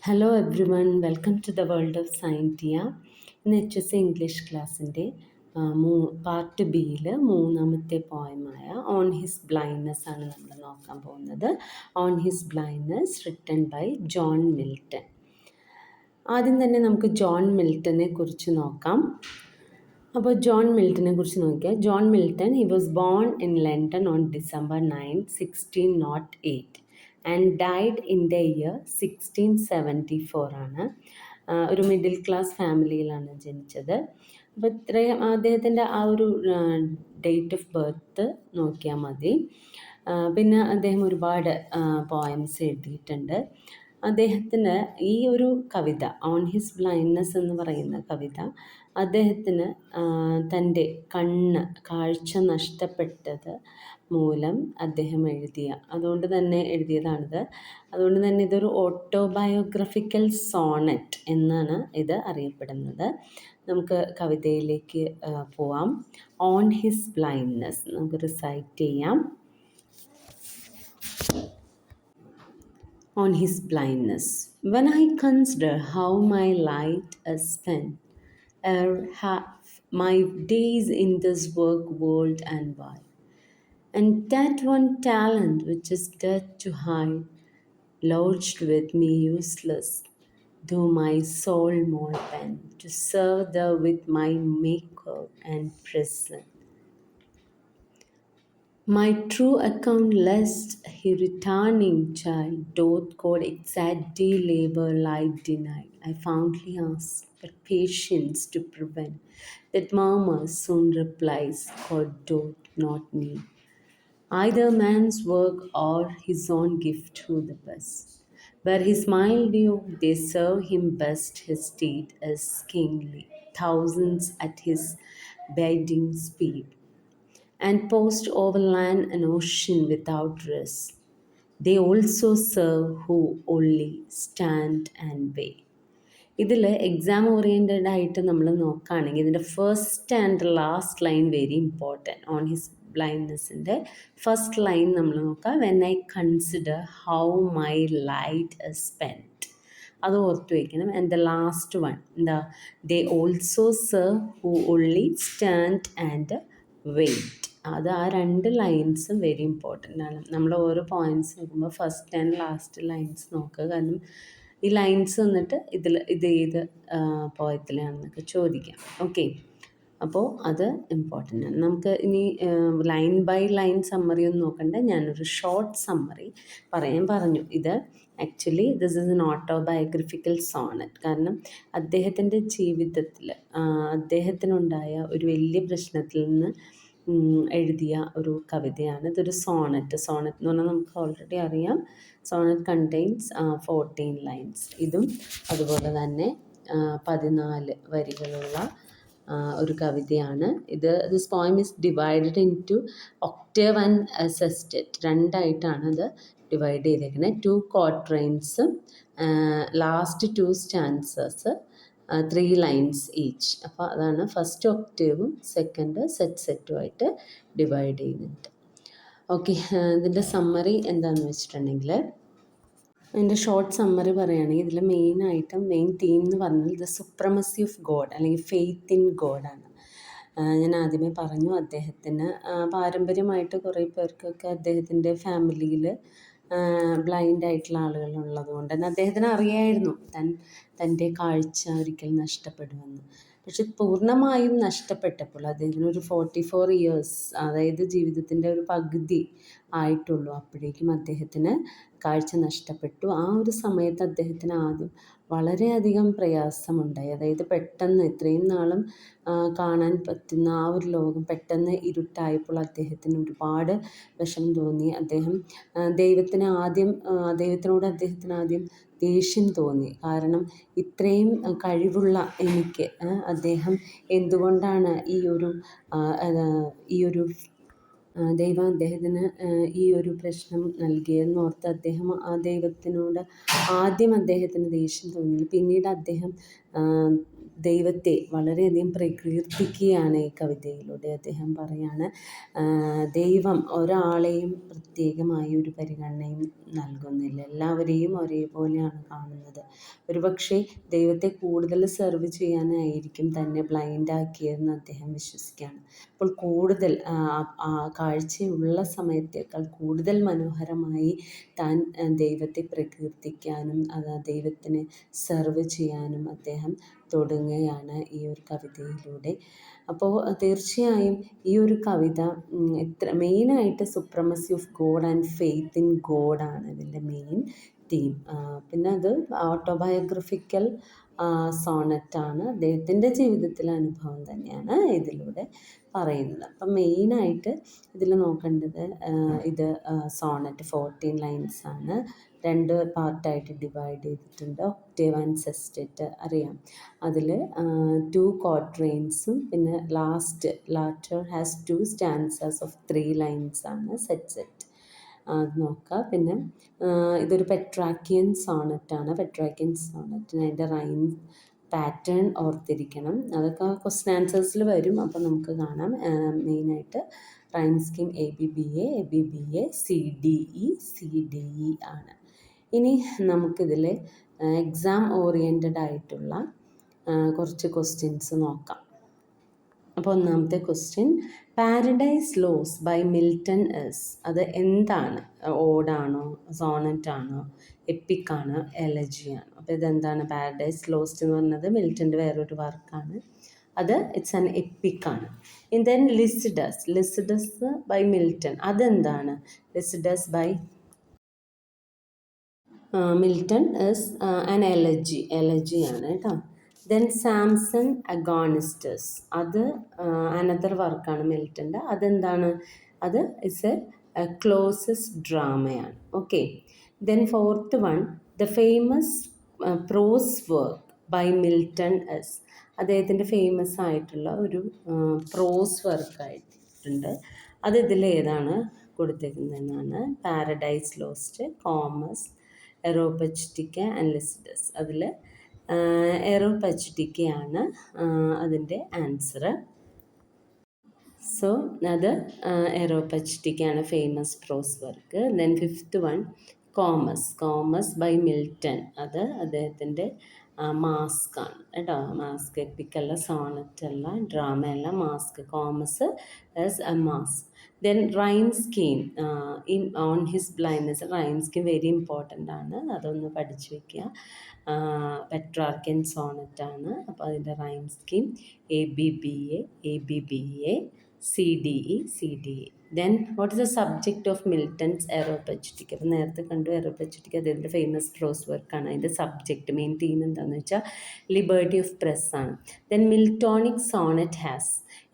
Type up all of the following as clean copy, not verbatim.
Hello everyone, welcome to the world of Scientia. ഇന്ന് HSC English ക്ലാസ്സിൻ്റെ part ബിയിൽ മൂന്നാമത്തെ പോയമായ ഓൺ ഹിസ് ബ്ലൈൻഡ്നെസ് ആണ് നമ്മൾ നോക്കാൻ പോകുന്നത്. On his blindness written by John Milton. ആദ്യം തന്നെ നമുക്ക് ജോൺ മിൽട്ടനെ കുറിച്ച് നോക്കാം. അപ്പോൾ ജോൺ മിൽട്ടനെ കുറിച്ച് നോക്കിയാൽ, John Milton he was born in London on December 9, 1608 and died in the year 1674 ആണ്. ഒരു മിഡിൽ ക്ലാസ് ഫാമിലിയിലാണ് ജനിച്ചത്. അപ്പോൾ ഇത്രയും അദ്ദേഹത്തിൻ്റെ ആ ഒരു ഡേറ്റ് ഓഫ് ബർത്ത് നോക്കിയാൽ മതി. പിന്നെ അദ്ദേഹം ഒരുപാട് പോയംസ് എഴുതിയിട്ടുണ്ട്. അദ്ദേഹത്തിന് ഈ ഒരു കവിത ഓൺ ഹിസ് ബ്ലൈൻഡ്നെസ് എന്ന് പറയുന്ന കവിത അദ്ദേഹത്തിന് തൻ്റെ കാഴ്ച നഷ്ടപ്പെട്ടത് മൂലം അദ്ദേഹം അതുകൊണ്ട് തന്നെ എഴുതിയതാണിത്. അതുകൊണ്ട് തന്നെ ഇതൊരു ഓട്ടോബയോഗ്രഫിക്കൽ സോണറ്റ് എന്നാണ് ഇത് അറിയപ്പെടുന്നത്. നമുക്ക് കവിതയിലേക്ക് പോവാം. ഓൺ ഹിസ് ബ്ലൈൻഡ്നെസ് നമുക്ക് റിസൈറ്റ് ചെയ്യാം. On his blindness. When I consider how my light is spent, ere half my days in this world and wide, and that one talent which is dead to hide, lodged with me useless, though my soul more bent to serve thee with my Maker and present. My true account lest he returning child doth God exactly labor light denied. I fondly ask, but patience to prevent that murmur soon replies God doth not need either man's work or his own gift to the best. Where his smile due, they serve him best, his state is kingly, thousands at his bidding speed and post over land and ocean without rest. They also serve who only stand and wait. ഇതിൽ exam oriented ആയിട്ട് നമ്മൾ നോക്കുകയാണെങ്കിൽ ഇതിൻ്റെ first and last line very important. On his ബ്ലൈൻഡ്നെസ്സിൻ്റെ first line നമ്മൾ നോക്കാം. When I consider how my light is spent, അത് ഓർത്ത് വയ്ക്കണം. ആൻഡ് ദ ലാസ്റ്റ് വൺ എന്താ, they also serve who only stand and wait. അത് ആ രണ്ട് ലൈൻസും വെരി ഇമ്പോർട്ടൻ്റ് ആണ്. നമ്മൾ ഓരോ പോയിൻറ്റ്സ് നോക്കുമ്പോൾ ഫസ്റ്റ് ആൻഡ് ലാസ്റ്റ് ലൈൻസ് നോക്കുക. കാരണം ഈ ലൈൻസ് വന്നിട്ട് ഇത് ഏത് പോയത്തിലാണെന്നൊക്കെ ചോദിക്കാം. ഓക്കെ, അപ്പോൾ അത് ഇമ്പോർട്ടൻ്റ് ആണ്. നമുക്ക് ഇനി ലൈൻ ബൈ ലൈൻ സമ്മറി ഒന്നും നോക്കണ്ട, ഞാനൊരു ഷോർട്ട് സമ്മറി പറഞ്ഞു. ഇത് actually this is an autobiographical sonnet. കാരണം അദ്ദേഹത്തിൻ്റെ ജീവിതത്തിൽ അദ്ദേഹത്തിനുണ്ടായ ഒരു വലിയ പ്രശ്നത്തിൽ നിന്ന് എഴുതിയ ഒരു കവിതയാണ്. ഇതൊരു സോണറ്റ് എന്ന് പറഞ്ഞാൽ നമുക്ക് ഓൾറെഡി അറിയാം, സോണറ്റ് കണ്ടെയ്ൻസ് 14 ലൈൻസ്. ഇതും അതുപോലെ തന്നെ 14 വരികളുള്ള ഒരു കവിതയാണ്. This poem is divided into octave and sestet. രണ്ടായിട്ടാണ് ഇത് ഡിവൈഡ് ചെയ്തേക്കുന്നത്. 2 ക്വാട്രൈൻസും ലാസ്റ്റ് 2 സ്റ്റാൻസസ് 3 ലൈൻസ് ഈച്ച്. അപ്പോൾ അതാണ് ഫസ്റ്റ് ഒക്ടേവും സെക്കൻഡ് സെറ്റുമായിട്ട് ഡിവൈഡ് ചെയ്യുന്നുണ്ട്. ഓക്കെ, ഇതിൻ്റെ സമ്മറി എന്താണെന്ന് വെച്ചിട്ടുണ്ടെങ്കിൽ, അതിൻ്റെ ഷോർട്ട് സമ്മറി പറയുകയാണെങ്കിൽ ഇതിൽ മെയിൻ തീം എന്ന് പറഞ്ഞാൽ ദ സുപ്രമസി ഓഫ് ഗോഡ് അല്ലെങ്കിൽ ഫെയ്ത്ത് ഇൻ ഗോഡാണ്. ഞാൻ ആദ്യമേ പറഞ്ഞു, അദ്ദേഹത്തിന് പാരമ്പര്യമായിട്ട് കുറേ പേർക്കൊക്കെ അദ്ദേഹത്തിൻ്റെ ഫാമിലിയിൽ ബ്ലൈൻഡ് ആയിട്ടുള്ള ആളുകളുള്ളത് കൊണ്ട് തന്നെ അദ്ദേഹത്തിന് അറിയായിരുന്നു തൻ്റെ കാഴ്ച ഒരിക്കൽ നഷ്ടപ്പെടുമെന്ന്. പക്ഷെ പൂർണ്ണമായും നഷ്ടപ്പെട്ടപ്പോൾ അദ്ദേഹത്തിന് ഒരു 44 ഇയേഴ്സ്, അതായത് ജീവിതത്തിൻ്റെ ഒരു പകുതി ആയിട്ടുള്ളൂ, അപ്പോഴേക്കും അദ്ദേഹത്തിന് കാഴ്ച നഷ്ടപ്പെട്ടു. ആ ഒരു സമയത്ത് അദ്ദേഹത്തിന് ആദ്യം വളരെയധികം പ്രയാസമുണ്ടായി. അതായത് പെട്ടെന്ന് ഇത്രയും നാളും കാണാൻ പറ്റുന്ന ആ ഒരു ലോകം പെട്ടെന്ന് ഇരുട്ടായപ്പോൾ അദ്ദേഹത്തിന് ഒരുപാട് വിഷമം തോന്നി. ദൈവത്തിനോട് അദ്ദേഹത്തിന് ആദ്യം ദേഷ്യം തോന്നി. കാരണം ഇത്രയും കഴിവുള്ള എനിക്ക് അദ്ദേഹം എന്തുകൊണ്ടാണ് ഈ ഒരു ദൈവം അദ്ദേഹത്തിന് ഈ ഒരു പ്രശ്നം നൽകിയെന്നോർത്ത് അദ്ദേഹം ആ ദൈവത്തിനോട് ആദ്യം അദ്ദേഹത്തിന് ദേഷ്യം തോന്നി. പിന്നീട് അദ്ദേഹം ദൈവത്തെ വളരെയധികം പ്രകീർത്തിക്കുകയാണ് ഈ കവിതയിലൂടെ. അദ്ദേഹം പറയാണ് ദൈവം ഒരാളെയും പ്രത്യേകമായി ഒരു പരിഗണനയും നൽകുന്നില്ല, എല്ലാവരെയും ഒരേപോലെയാണ് കാണുന്നത്. ഒരുപക്ഷെ ദൈവത്തെ കൂടുതൽ സെർവ് ചെയ്യാനായിരിക്കും തന്നെ ബ്ലൈൻഡാക്കിയതെന്ന് അദ്ദേഹം വിശ്വസിക്കുകയാണ്. അപ്പോൾ കൂടുതൽ കാഴ്ചയുള്ള സമയത്തേക്കാൾ കൂടുതൽ മനോഹരമായി താൻ ദൈവത്തെ പ്രകീർത്തിക്കാനും ദൈവത്തിന് സെർവ് ചെയ്യാനും അദ്ദേഹം തുടങ്ങുകയാണ് ഈ ഒരു കവിതയിലൂടെ. അപ്പോൾ തീർച്ചയായും ഈ ഒരു കവിത മെയിനായിട്ട് supremacy of God and faith in ഗോഡാണ് ഇതിൻ്റെ മെയിൻ തീം. പിന്നെ അത് ഓട്ടോബയോഗ്രഫിക്കൽ സോണറ്റാണ്, അദ്ദേഹത്തിൻ്റെ ജീവിതത്തിലെ അനുഭവം തന്നെയാണ് ഇതിലൂടെ പറയുന്നത്. അപ്പം മെയിനായിട്ട് ഇതിൽ നോക്കേണ്ടത് ഇത് സോണറ്റ് 14 ലൈൻസാണ്, 2 പാർട്ടായിട്ട് ഡിവൈഡ് ചെയ്തിട്ടുണ്ട്. ഒക്ടേവ് ആൻഡ് സെസ്റ്ററ്റ് അറിയാം. അതിൽ 2 ക്വാട്രെയിൻസും പിന്നെ ലാറ്റർ ഹാസ് 2 സ്റ്റാൻസസ് ഓഫ് 3 ലൈൻസാണ് സെറ്റ്. അത് നോക്കുക. പിന്നെ ഇതൊരു പെട്രാക്കിയൻ സോണറ്റാണ്. പെട്രാക്കിയൻ സോണറ്റിന് അതിൻ്റെ റൈം പാറ്റേൺ ഓർത്തിരിക്കണം. അതൊക്കെ ക്വസ്റ്റ്യൻ ആൻസേഴ്സിൽ വരും. അപ്പോൾ നമുക്ക് കാണാം. മെയിനായിട്ട് റൈം സ്കീം ABBA CDE ആണ്. ഇനി നമുക്കിതിൽ എക്സാം ഓറിയൻറ്റഡ് ആയിട്ടുള്ള കുറച്ച് ക്വസ്റ്റ്യൻസ് നോക്കാം. അപ്പോൾ ഒന്നാമത്തെ question, Paradise Lost by Milton is, അത് എന്താണ്? ഓഡാണോ, സോണറ്റാണോ, എപ്പിക്കാണോ, എലജിയാണോ? അപ്പോൾ ഇതെന്താണ്? പാരഡൈസ് ലോസ്റ്റ് എന്ന് പറഞ്ഞത് മിൽട്ടൻ്റെ വേറൊരു വർക്കാണ്. അത് ഇറ്റ്സ് ആൻ എപ്പിക്കാണ്. ദെൻ ലിസിഡസ് ബൈ മിൽട്ടൺ, അതെന്താണ്? Lycidas by Milton is an എലജിയാണ് കേട്ടോ. ദെൻ സാംസൺ അഗോണിസ്റ്റസ്, അത് അനദർ വർക്കാണ് മിൽട്ടൻ്റെ. അതെന്താണ്? അത് ഇറ്റ്സ് എ ക്ലോസസ് ഡ്രാമയാണ്. Okay. Then fourth one, the famous prose work by Milton is, അദ്ദേഹത്തിൻ്റെ ഫേമസ് ആയിട്ടുള്ള ഒരു പ്രോസ് വർക്കായിട്ടുണ്ട്. അത് ഇതിലേതാണ് കൊടുത്തിരിക്കുന്നതെന്നാണ്. Paradise Lost, Comus, Areopagitica and Lycidas. അതിൽ എറോപെച്ചിറ്റിക്കയാണ് അതിൻ്റെ ആൻസർ. സോ അത് എറോപെച്ചിറ്റിക്കയാണ് famous prose work. Then fifth one, Comus by Milton, അത് അദ്ദേഹത്തിൻ്റെ മാസ്കാണ് കേട്ടോ. മാസ്ക്, എപ്പിക്കല്ല, സോണറ്റല്ല, ഡ്രാമയല്ല, masque. Comus as a masque. Then rhyme scheme on his blindness. Rhyme scheme very important ആണ്, അതൊന്ന് പഠിച്ചു വയ്ക്കുക. പെട്രാർക്കൻ സോണറ്റാണ്. അപ്പോൾ അതിൻ്റെ rhyme scheme ABBA CDE. Then what is the subject of Milton's Areopagitica? അപ്പോൾ നേരത്തെ കണ്ടു Areopagitica അതിൻ്റെ ഫേമസ് പ്രോസ് വർക്കാണ്. അതിൻ്റെ സബ്ജക്റ്റ് മെയിൻ തീം എന്താണെന്ന് വെച്ചാൽ ലിബർട്ടി ഓഫ് പ്രസ് ആണ്. ദെൻ മിൽട്ടോണിക് സോണറ്റ് ഹാസ്,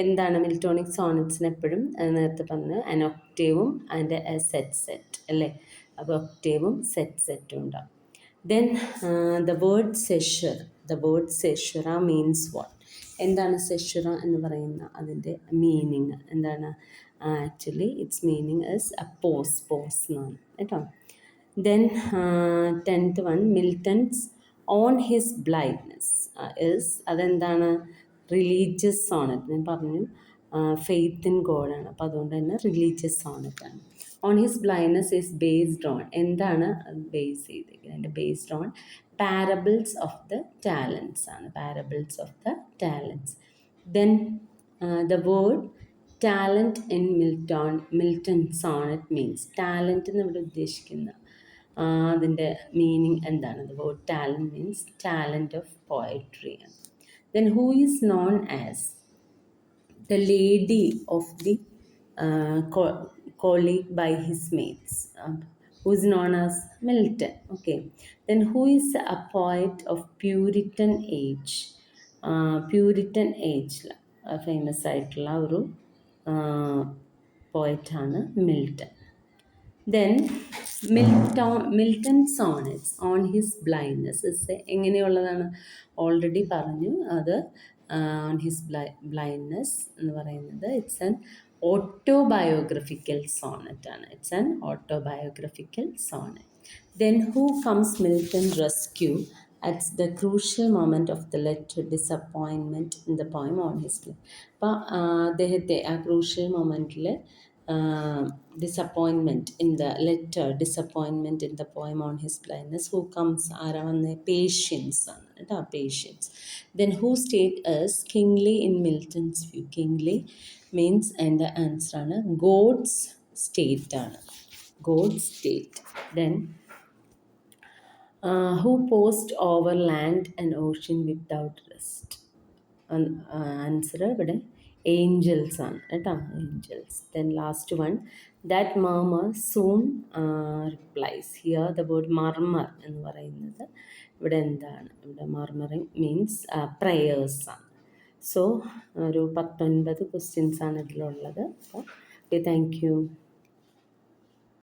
എന്താണ് മിൽട്ടോണിക് സോണറ്റ്സിന് എപ്പോഴും നേരത്തെ പറഞ്ഞു അൻ ഒക്ടേവും അതിൻ്റെ സെറ്റ് അല്ലേ. അപ്പോൾ ഒക്ടേവും സെറ്റും ഉണ്ടാവും. Then the word caesura means what? എന്താണ് സെഷുറ എന്ന് പറയുന്ന അതിൻ്റെ മീനിങ് എന്താണ്? Actually its meaning is a pause എന്നാണ് കേട്ടോ. ദെൻ 10th one, Milton's on his blindness is, അതെന്താണ്? Religious sonnet. ഞാൻ പറഞ്ഞു ഫെയ്ത്ത് ഇൻ ഗോഡാണ്, അപ്പോൾ അതുകൊണ്ട് തന്നെ റിലീജിയസ് സോണറ്റാണ്. On his blindness is based on, എന്താണ് ബേസ് ചെയ്തിരിക്കുന്നത്? Based on parables of the talents ആണ്. Parables of the talents. Then the word talent in Milton sonnet means, talent എന്ന് ഇവിടെ ഉദ്ദേശിക്കുന്ന അതിൻ്റെ മീനിങ് എന്താണ്? The word talent means talent of poetry ആണ്. Then who is known as the lady of the colleague by his mates, who is known as Milton. Okay. Then who is a poet of Puritan age? Puritan age famous ആയിട്ടുള്ള ഒരു പോയറ്റാണ് Milton. ദെൻ Milton sonnets on his blindness is എങ്ങനെയുള്ളതാണ്? Already പറഞ്ഞു അത്. On his blindness എന്ന് പറയുന്നത് it's an autobiographical sonnet ആണ്. It's an autobiographical sonnet. Then who comes Milton rescue? At the crucial moment of the letter disappointment in the poem on his play. അപ്പോൾ അദ്ദേഹത്തെ ആ crucial മൊമെൻറ്റിൽ disappointment in the letter disappointment in the poem on his blindness who comes ആരാ വന്ന് patience ആണ് കേട്ടോ patience then who state is kingly in Milton's view kingly means എൻ്റെ ആൻസറാണ് ഗോഡ്സ് സ്റ്റേറ്റ് ആണ് God's state then who post over land and ocean without rest. Answer ഇവിടെ angels ആണ് കേട്ടോ angels then last one that murmur soon replies here the word murmur എന്ന് പറയുന്നത് ഇവിടെ എന്താണ് ഇവിടെ മർമറിങ് മീൻസ് പ്രേയേഴ്സ് ആണ് സോ ഒരു 19 ക്വസ്റ്റ്യൻസ് ആണ് ഇതിലുള്ളത് അപ്പോൾ ഓക്കെ താങ്ക് യു